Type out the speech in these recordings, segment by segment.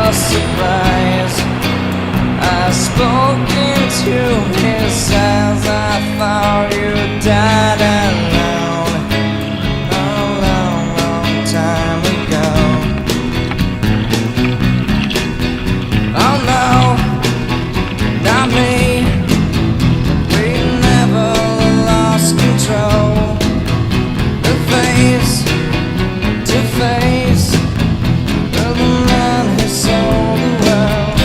was surprised. I spoke into his eyes. I thought you died alone a long, long time ago. Oh no, not me. We never lost control. The face to face of the man who sold the world.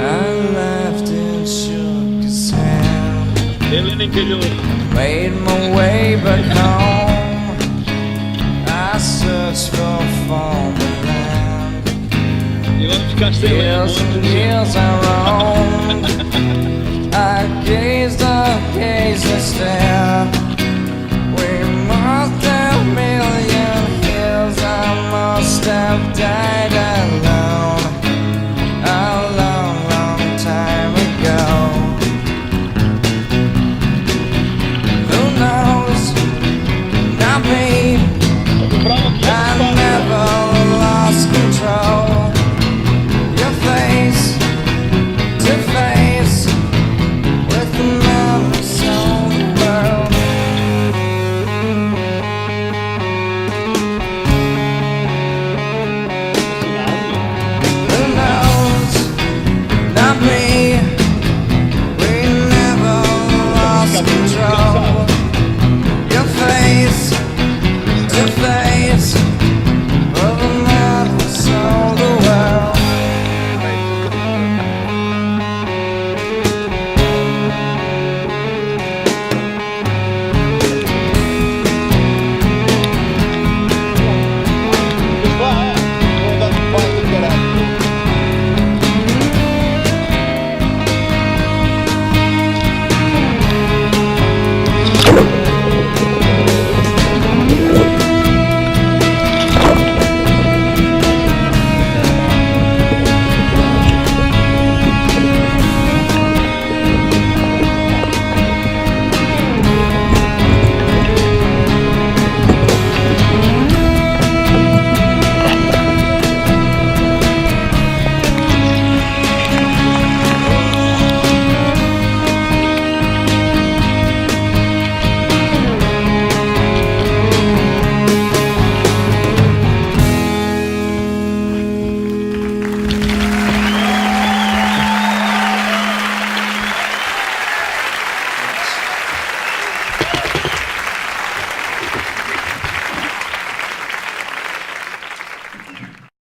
I laughed and shook his hand, made my way back home. I searched for foreign land. Years and years I roamed. I gazed and stared.